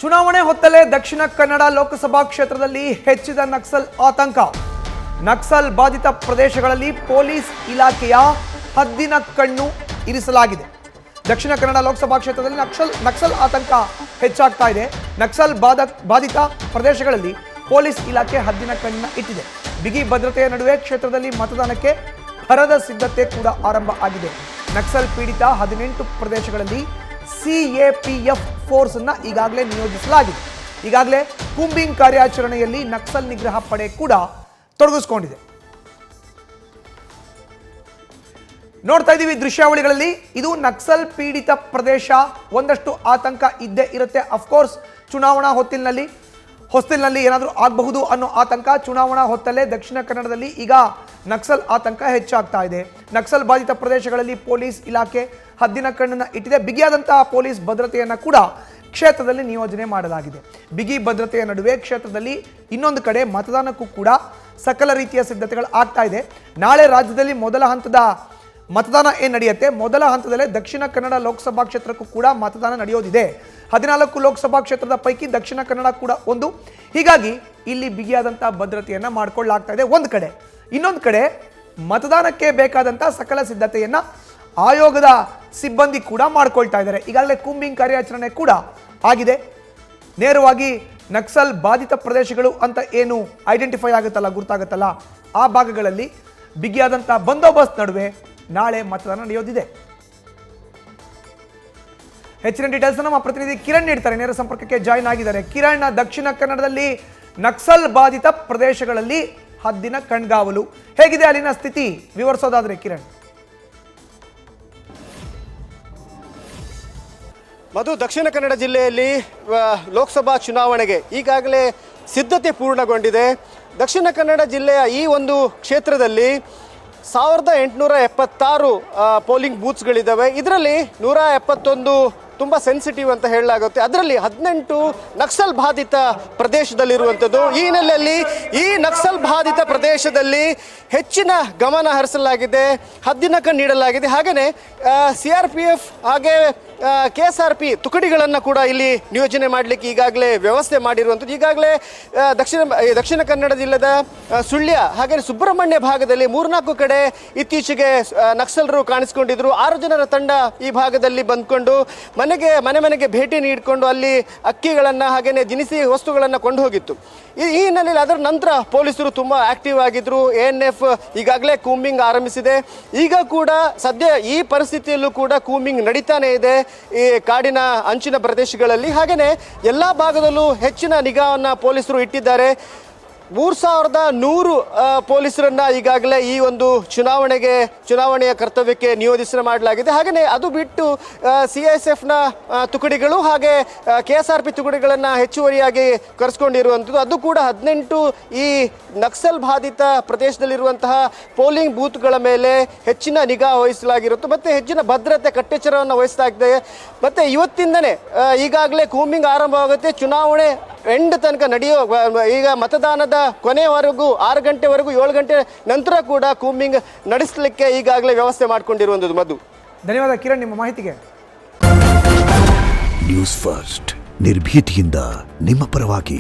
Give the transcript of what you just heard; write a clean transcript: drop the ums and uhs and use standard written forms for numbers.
ಚುನಾವಣೆ ಹೊತ್ತಲೇ ದಕ್ಷಿಣ ಕನ್ನಡ ಲೋಕಸಭಾ ಕ್ಷೇತ್ರದಲ್ಲಿ ಹೆಚ್ಚಿದ ನಕ್ಸಲ್ ಆತಂಕ. ನಕ್ಸಲ್ ಬಾಧಿತ ಪ್ರದೇಶಗಳಲ್ಲಿ ಪೊಲೀಸ್ ಇಲಾಖೆಯ ಹದ್ದಿನ ಕಣ್ಣು ಇರಿಸಲಾಗಿದೆ. ದಕ್ಷಿಣ ಕನ್ನಡ ಲೋಕಸಭಾ ಕ್ಷೇತ್ರದಲ್ಲಿ ನಕ್ಸಲ್ ಆತಂಕ ಹೆಚ್ಚಾಗ್ತಾ ಇದೆ. ನಕ್ಸಲ್ ಬಾಧಿತ ಪ್ರದೇಶಗಳಲ್ಲಿ ಪೊಲೀಸ್ ಇಲಾಖೆ ಹದ್ದಿನ ಕಣ್ಣನ್ನು ಇಟ್ಟಿದೆ. ಬಿಗಿ ಭದ್ರತೆಯ ನಡುವೆ ಕ್ಷೇತ್ರದಲ್ಲಿ ಮತದಾನಕ್ಕೆ ಭರದ ಸಿದ್ಧತೆ ಕೂಡ ಆರಂಭ ಆಗಿದೆ. ನಕ್ಸಲ್ ಪೀಡಿತ 18 ಪ್ರದೇಶಗಳಲ್ಲಿ ಸಿಎಪಿಎಫ್ ಫೋರ್ಸ್ ಅನ್ನು ಈಗಾಗಲೇ ನಿಯೋಜಿಸಲಾಗಿದೆ. ಈಗಾಗಲೇ ಕೂಂಬಿಂಗ್ ಕಾರ್ಯಾಚರಣೆಯಲ್ಲಿ ನಕ್ಸಲ್ ನಿಗ್ರಹ ಪಡೆ ಕೂಡ ತೊಡಗಿಸಿಕೊಂಡಿದೆ. ನೋಡ್ತಾ ಇದ್ದೀವಿ ದೃಶ್ಯಾವಳಿಗಳಲ್ಲಿ. ಇದು ನಕ್ಸಲ್ ಪೀಡಿತ ಪ್ರದೇಶ. ಒಂದಷ್ಟು ಆತಂಕ ಇದ್ದೇ ಇರುತ್ತೆ. ಅಫ್ಕೋರ್ಸ್ ಚುನಾವಣಾ ಹೊಸ್ತಿಲಿನಲ್ಲಿ ಏನಾದರೂ ಆಗಬಹುದು ಅನ್ನೋ ಆತಂಕ ಚುನಾವಣಾ ಹೊತ್ತಲ್ಲೇ ದಕ್ಷಿಣ ಕನ್ನಡದಲ್ಲಿ ಈಗ ನಕ್ಸಲ್ ಆತಂಕ ಹೆಚ್ಚಾಗ್ತಾ ಇದೆ. ನಕ್ಸಲ್ ಬಾಧಿತ ಪ್ರದೇಶಗಳಲ್ಲಿ ಪೊಲೀಸ್ ಇಲಾಖೆ ಹದ್ದಿನ ಕಣ್ಣನ್ನು ಇಟ್ಟಿದೆ. ಬಿಗಿಯಾದಂತಹ ಪೊಲೀಸ್ ಭದ್ರತೆಯನ್ನು ಕೂಡ ಕ್ಷೇತ್ರದಲ್ಲಿ ನಿಯೋಜನೆ ಮಾಡಲಾಗಿದೆ. ಬಿಗಿ ಭದ್ರತೆಯ ನಡುವೆ ಕ್ಷೇತ್ರದಲ್ಲಿ ಇನ್ನೊಂದು ಕಡೆ ಮತದಾನಕ್ಕೂ ಕೂಡ ಸಕಲ ರೀತಿಯ ಸಿದ್ಧತೆಗಳು ಆಗ್ತಾ ಇದೆ. ನಾಳೆ ರಾಜ್ಯದಲ್ಲಿ ಮೊದಲ ಹಂತದ ಮತದಾನ ಏನು ನಡೆಯುತ್ತೆ, ಮೊದಲ ಹಂತದಲ್ಲೇ ದಕ್ಷಿಣ ಕನ್ನಡ ಲೋಕಸಭಾ ಕ್ಷೇತ್ರಕ್ಕೂ ಕೂಡ ಮತದಾನ ನಡೆಯೋದಿದೆ. 14 ಲೋಕಸಭಾ ಕ್ಷೇತ್ರದ ಪೈಕಿ ದಕ್ಷಿಣ ಕನ್ನಡ ಕೂಡ ಒಂದು. ಹೀಗಾಗಿ ಇಲ್ಲಿ ಬಿಗಿಯಾದಂಥ ಭದ್ರತೆಯನ್ನು ಮಾಡಿಕೊಳ್ಳಲಾಗ್ತಾ ಇದೆ ಒಂದು ಕಡೆ. ಇನ್ನೊಂದು ಕಡೆ ಮತದಾನಕ್ಕೆ ಬೇಕಾದಂಥ ಸಕಲ ಸಿದ್ಧತೆಯನ್ನು ಆಯೋಗದ ಸಿಬ್ಬಂದಿ ಕೂಡ ಮಾಡ್ಕೊಳ್ತಾ ಇದ್ದಾರೆ. ಈಗಾಗಲೇ ಕೂಂಬಿಂಗ್ ಕಾರ್ಯಾಚರಣೆ ಕೂಡ ಆಗಿದೆ. ನೇರವಾಗಿ ನಕ್ಸಲ್ ಬಾಧಿತ ಪ್ರದೇಶಗಳು ಅಂತ ಏನು ಐಡೆಂಟಿಫೈ ಗುರ್ತಾಗುತ್ತಲ್ಲ ಆ ಭಾಗಗಳಲ್ಲಿ ಬಿಗಿಯಾದಂಥ ಬಂದೋಬಸ್ತ್ ನಡುವೆ ನಾಳೆ ಮತದಾನ ನಡೆಯೋದಿದೆ. ಹೆಚ್ಚಿನ ಡೀಟೇಲ್ಸ್ ನಮ್ಮ ಪ್ರತಿನಿಧಿ ಕಿರಣ್ ನೀಡ್ತಾರೆ. ನೇರ ಸಂಪರ್ಕಕ್ಕೆ ಜಾಯಿನ್ ಆಗಿದ್ದಾರೆ. ಕಿರಣ್, ದಕ್ಷಿಣ ಕನ್ನಡದಲ್ಲಿ ನಕ್ಸಲ್ ಬಾಧಿತ ಪ್ರದೇಶಗಳಲ್ಲಿ ಹದ್ದಿನ ಕಣ್ಗಾವಲು ಹೇಗಿದೆ, ಅಲ್ಲಿನ ಸ್ಥಿತಿ ವಿವರಿಸೋದಾದ್ರೆ ಕಿರಣ್? ಮಧು, ದಕ್ಷಿಣ ಕನ್ನಡ ಜಿಲ್ಲೆಯಲ್ಲಿ ಲೋಕಸಭಾ ಚುನಾವಣೆಗೆ ಈಗಾಗಲೇ ಸಿದ್ಧತೆ ಪೂರ್ಣಗೊಂಡಿದೆ. ದಕ್ಷಿಣ ಕನ್ನಡ ಜಿಲ್ಲೆಯ ಈ ಒಂದು ಕ್ಷೇತ್ರದಲ್ಲಿ 1876 ಪೋಲಿಂಗ್ ಬೂತ್ಸ್ಗಳಿದ್ದಾವೆ. ಇದರಲ್ಲಿ 171 ತುಂಬ ಸೆನ್ಸಿಟಿವ್ ಅಂತ ಹೇಳಲಾಗುತ್ತೆ. ಅದರಲ್ಲಿ 18 ನಕ್ಸಲ್ ಬಾಧಿತ ಪ್ರದೇಶದಲ್ಲಿರುವಂಥದ್ದು. ಈ ಹಿನ್ನೆಲೆಯಲ್ಲಿ ಈ ನಕ್ಸಲ್ ಬಾಧಿತ ಪ್ರದೇಶದಲ್ಲಿ ಹೆಚ್ಚಿನ ಗಮನ ಹರಿಸಲಾಗಿದೆ, ಹದ್ದಿನ ಕಣ್ಣು ನೀಡಲಾಗಿದೆ. ಹಾಗೆಯೇ CRPF ಹಾಗೆ KSRP ತುಕಡಿಗಳನ್ನು ಕೂಡ ಇಲ್ಲಿ ನಿಯೋಜನೆ ಮಾಡಲಿಕ್ಕೆ ಈಗಾಗಲೇ ವ್ಯವಸ್ಥೆ ಮಾಡಿರುವಂಥದ್ದು. ಈಗಾಗಲೇ ದಕ್ಷಿಣ ಕನ್ನಡ ಜಿಲ್ಲೆದ ಸುಳ್ಯ ಹಾಗೆ ಸುಬ್ರಹ್ಮಣ್ಯ ಭಾಗದಲ್ಲಿ 3-4 ಕಡೆ ಇತ್ತೀಚೆಗೆ ನಕ್ಸಲರು ಕಾಣಿಸ್ಕೊಂಡಿದ್ರು. 6 ಜನರ ತಂಡ ಈ ಭಾಗದಲ್ಲಿ ಬಂದ್ಕೊಂಡು ಮನೆ ಮನೆಗೆ ಭೇಟಿ ನೀಡಿಕೊಂಡು ಅಲ್ಲಿ ಅಕ್ಕಿಗಳನ್ನು ಹಾಗೆಯೇ ದಿನಸಿ ವಸ್ತುಗಳನ್ನು ಕೊಂಡು ಹೋಗಿತ್ತು. ಈ ಹಿನ್ನೆಲೆಯಲ್ಲಿ ಅದರ ನಂತರ ಪೊಲೀಸರು ತುಂಬ ಆಕ್ಟಿವ್ ಆಗಿದ್ರು. ANF ಈಗಾಗಲೇ ಕೂಂಬಿಂಗ್ ಆರಂಭಿಸಿದೆ. ಈಗ ಕೂಡ ಸದ್ಯ ಈ ಪರಿಸ್ಥಿತಿಯಲ್ಲೂ ಕೂಡ ಕೂಂಬಿಂಗ್ ನಡೀತಾನೆ ಇದೆ ಈ ಕಾಡಿನ ಅಂಚಿನ ಪ್ರದೇಶಗಳಲ್ಲಿ. ಹಾಗೆಯೇ ಎಲ್ಲ ಭಾಗದಲ್ಲೂ ಹೆಚ್ಚಿನ ನಿಗಾವನ್ನು ಪೊಲೀಸರು ಇಟ್ಟಿದ್ದಾರೆ. 3100 ಪೊಲೀಸರನ್ನ ಈಗಾಗಲೇ ಈ ಒಂದು ಚುನಾವಣೆಯ ಕರ್ತವ್ಯಕ್ಕೆ ನಿಯೋಜಿಸಿ ಮಾಡಲಾಗಿದೆ. ಹಾಗೆಯೇ ಅದು ಬಿಟ್ಟು CSFನ ತುಕಡಿಗಳು ಹಾಗೆ KSRP ತುಕಡಿಗಳನ್ನು ಹೆಚ್ಚುವರಿಯಾಗಿ ಕರೆಸ್ಕೊಂಡಿರುವಂಥದ್ದು. ಅದು ಕೂಡ 18 ಈ ನಕ್ಸಲ್ ಬಾಧಿತ ಪ್ರದೇಶದಲ್ಲಿರುವಂತಹ ಪೋಲಿಂಗ್ ಬೂತ್ಗಳ ಮೇಲೆ ಹೆಚ್ಚಿನ ನಿಗಾ ವಹಿಸಲಾಗಿರುತ್ತೆ ಮತ್ತು ಹೆಚ್ಚಿನ ಭದ್ರತೆ ಕಟ್ಟೆಚ್ಚರವನ್ನು ವಹಿಸಲಾಗಿದೆ. ಮತ್ತು ಇವತ್ತಿಂದನೇ ಈಗಾಗಲೇ ಕೂಂಬಿಂಗ್ ಆರಂಭವಾಗುತ್ತೆ. ಚುನಾವಣೆ ಎಂಡ್ ತನಕ ಈಗ ಮತದಾನದ ಕೊನೆಯವರೆಗೂ 6 ಗಂಟೆವರೆಗೂ 7 ಗಂಟೆ ನಂತರ ಕೂಡ ಕೂಂಬಿಂಗ್ ನಡೆಸಲಿಕ್ಕೆ ಈಗಾಗಲೇ ವ್ಯವಸ್ಥೆ ಮಾಡಿಕೊಂಡಿರುವಂಥದ್ದು. ಮಧು, ಧನ್ಯವಾದ ಕಿರಣ್ ನಿಮ್ಮ ಮಾಹಿತಿಗೆ. ನ್ಯೂಸ್ ಫಸ್ಟ್ ನಿರ್ಭೀತಿಯಿಂದ ನಿಮ್ಮ ಪರವಾಗಿ.